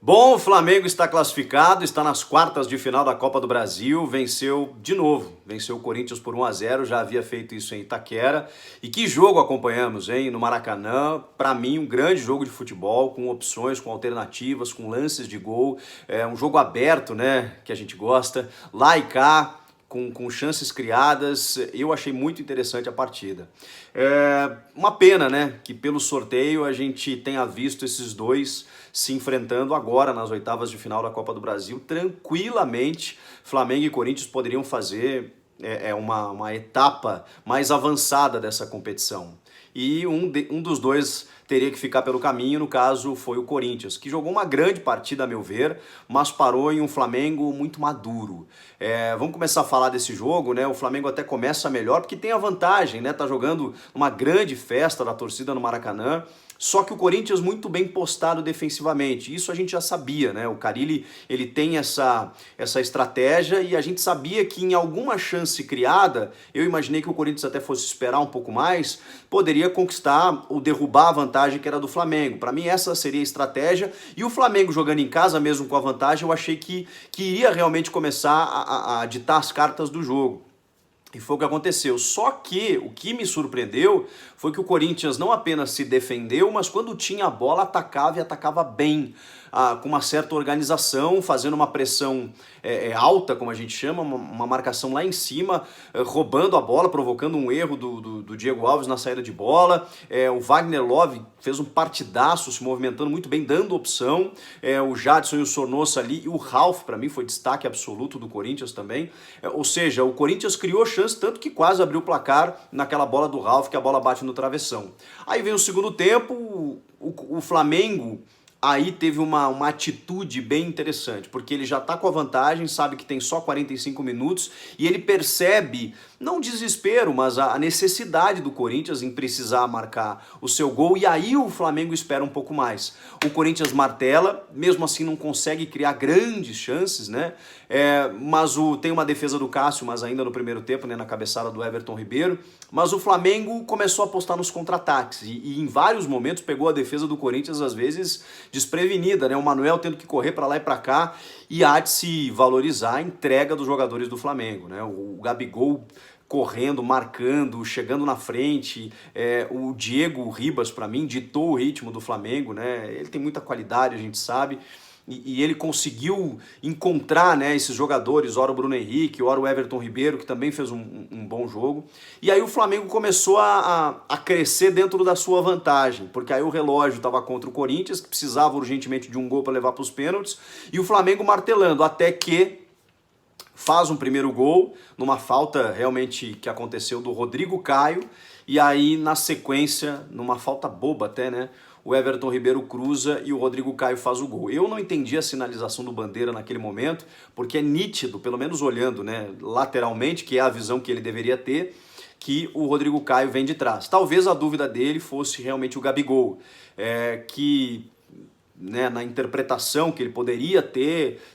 Bom, o Flamengo está classificado, está nas quartas de final da Copa do Brasil, venceu de novo, venceu o Corinthians por 1-0, já havia feito isso em Itaquera. E que jogo acompanhamos, hein? No Maracanã, para mim um grande jogo de futebol, com opções, com alternativas, com lances de gol, é um jogo aberto, né, que a gente gosta, lá e cá. Com chances criadas, eu achei muito interessante a partida. Uma pena, né, que pelo sorteio a gente tenha visto esses dois se enfrentando agora nas oitavas de final da Copa do Brasil. Tranquilamente, Flamengo e Corinthians poderiam fazer uma etapa mais avançada dessa competição. E um dos dois teria que ficar pelo caminho, no caso foi o Corinthians, que jogou uma grande partida a meu ver, mas parou em um Flamengo muito maduro. Vamos começar a falar desse jogo, né? O Flamengo até começa melhor porque tem a vantagem, né? Tá jogando uma grande festa da torcida no Maracanã. Só que o Corinthians muito bem postado defensivamente, isso a gente já sabia, né? O Carille, ele tem essa estratégia e a gente sabia que em alguma chance criada, eu imaginei que o Corinthians até fosse esperar um pouco mais, poderia conquistar ou derrubar a vantagem que era do Flamengo. Para mim essa seria a estratégia e o Flamengo jogando em casa mesmo com a vantagem, eu achei que iria realmente começar a ditar as cartas do jogo. E foi o que aconteceu. Só que o que me surpreendeu foi que o Corinthians não apenas se defendeu, mas quando tinha a bola atacava e atacava bem, com uma certa organização, fazendo uma pressão alta, como a gente chama, uma marcação lá em cima, roubando a bola, provocando um erro do Diego Alves na saída de bola. O Wagner Love fez um partidaço, se movimentando muito bem, dando opção. O Jadson e o Sornosa ali, e o Ralf, para mim, foi destaque absoluto do Corinthians também. Ou seja, o Corinthians criou chance, tanto que quase abriu o placar naquela bola do Ralf, que a bola bate no travessão. Aí vem o segundo tempo, o Flamengo aí teve uma atitude bem interessante, porque ele já está com a vantagem, sabe que tem só 45 minutos, e ele percebe, não o desespero, mas a necessidade do Corinthians em precisar marcar o seu gol, e aí o Flamengo espera um pouco mais. O Corinthians martela, mesmo assim não consegue criar grandes chances, né? Mas tem uma defesa do Cássio, mas ainda no primeiro tempo, né, na cabeçada do Everton Ribeiro, mas o Flamengo começou a apostar nos contra-ataques, e em vários momentos pegou a defesa do Corinthians, às vezes, desprevenida, né? O Manuel tendo que correr para lá e para cá, e há de se valorizar a entrega dos jogadores do Flamengo, né? O Gabigol correndo, marcando, chegando na frente, o Diego Ribas, para mim, ditou o ritmo do Flamengo, né? Ele tem muita qualidade, a gente sabe, e ele conseguiu encontrar, né, esses jogadores, ora o Bruno Henrique, ora o Everton Ribeiro, que também fez um bom jogo. E aí o Flamengo começou a crescer dentro da sua vantagem, porque aí o relógio estava contra o Corinthians, que precisava urgentemente de um gol para levar para os pênaltis, e o Flamengo martelando, até que faz um primeiro gol, numa falta realmente que aconteceu do Rodrigo Caio, e aí na sequência, numa falta boba até, né, o Everton Ribeiro cruza e o Rodrigo Caio faz o gol. Eu não entendi a sinalização do Bandeira naquele momento, porque é nítido, pelo menos olhando, né, lateralmente, que é a visão que ele deveria ter, que o Rodrigo Caio vem de trás. Talvez a dúvida dele fosse realmente o Gabigol, que, né, na interpretação que ele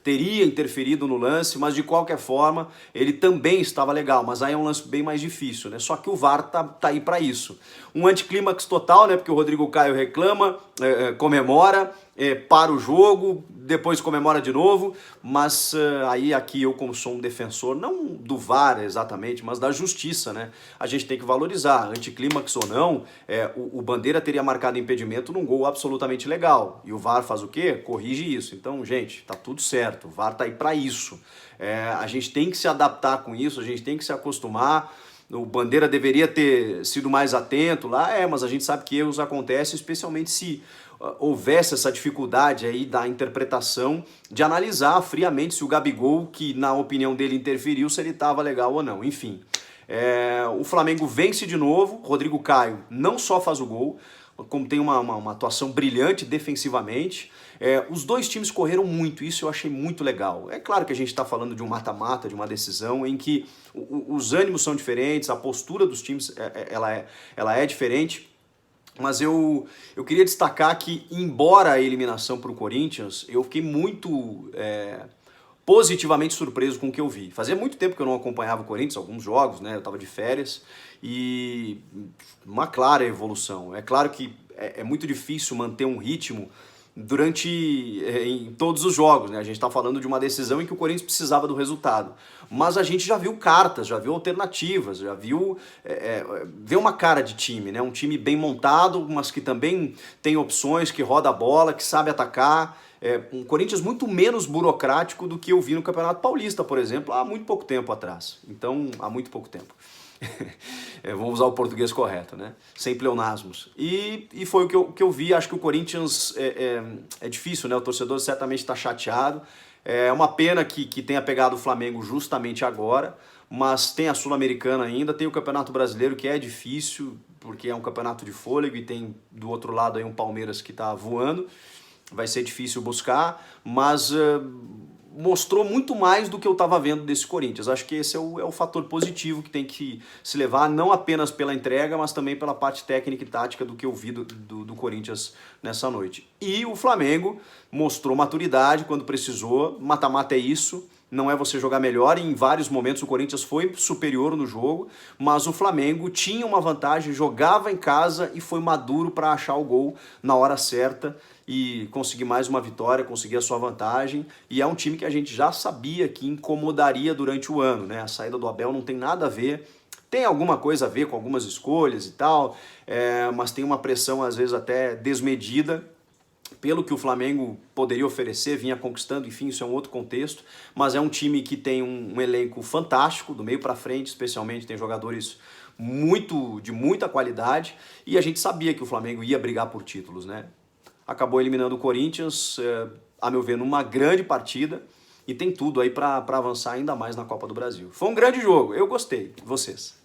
teria interferido no lance, mas de qualquer forma ele também estava legal, mas aí é um lance bem mais difícil, né? Só que o VAR tá aí para isso. Um anticlímax total, né? Porque o Rodrigo Caio reclama, comemora, para o jogo, depois comemora de novo, mas aí aqui eu, como sou um defensor, não do VAR exatamente, mas da justiça, né? A gente tem que valorizar, anticlímax ou não, o Bandeira teria marcado impedimento num gol absolutamente legal, e o VAR faz o quê? Corrige isso. Então, gente, tá tudo certo, o VAR tá aí para isso. A gente tem que se adaptar com isso, a gente tem que se acostumar. O Bandeira deveria ter sido mais atento lá, mas a gente sabe que erros acontecem, especialmente se houvesse essa dificuldade aí da interpretação, de analisar friamente se o Gabigol, que na opinião dele interferiu, se ele estava legal ou não. Enfim, o Flamengo vence de novo, Rodrigo Caio não só faz o gol, como tem uma atuação brilhante defensivamente. Os dois times correram muito, isso eu achei muito legal. É claro que a gente está falando de um mata-mata, de uma decisão em que os ânimos são diferentes, a postura dos times ela é diferente, mas eu queria destacar que, embora a eliminação para o Corinthians, eu fiquei muito positivamente surpreso com o que eu vi. Fazia muito tempo que eu não acompanhava o Corinthians, alguns jogos, né? Eu estava de férias, e uma clara evolução. É claro que é muito difícil manter um ritmo em todos os jogos, né? A gente está falando de uma decisão em que o Corinthians precisava do resultado. Mas a gente já viu cartas, já viu alternativas, já viu vê uma cara de time, né? Um time bem montado, mas que também tem opções, que roda a bola, que sabe atacar. Um Corinthians muito menos burocrático do que eu vi no Campeonato Paulista, por exemplo, há muito pouco tempo atrás. Então, há muito pouco tempo. Vamos usar o português correto, né? Sem pleonasmos. E foi o que eu vi. Acho que o Corinthians é difícil, né? O torcedor certamente está chateado. É uma pena que tenha pegado o Flamengo justamente agora, mas tem a Sul-Americana ainda, tem o Campeonato Brasileiro, que é difícil, porque é um campeonato de fôlego, e tem do outro lado aí um Palmeiras que está voando. Vai ser difícil buscar, mas mostrou muito mais do que eu estava vendo desse Corinthians. Acho que esse é o fator positivo que tem que se levar, não apenas pela entrega, mas também pela parte técnica e tática do que eu vi do Corinthians nessa noite. E o Flamengo mostrou maturidade quando precisou. Mata-mata é isso. Não é você jogar melhor, e em vários momentos o Corinthians foi superior no jogo, mas o Flamengo tinha uma vantagem, jogava em casa e foi maduro para achar o gol na hora certa e conseguir mais uma vitória, conseguir a sua vantagem. E é um time que a gente já sabia que incomodaria durante o ano, né? A saída do Abel não tem nada a ver, tem alguma coisa a ver com algumas escolhas e tal, mas tem uma pressão às vezes até desmedida pelo que o Flamengo poderia oferecer, vinha conquistando, enfim, isso é um outro contexto, mas é um time que tem um elenco fantástico, do meio para frente especialmente, tem jogadores de muita qualidade, e a gente sabia que o Flamengo ia brigar por títulos, né? Acabou eliminando o Corinthians, a meu ver, numa grande partida, e tem tudo aí para avançar ainda mais na Copa do Brasil. Foi um grande jogo, eu gostei. Vocês?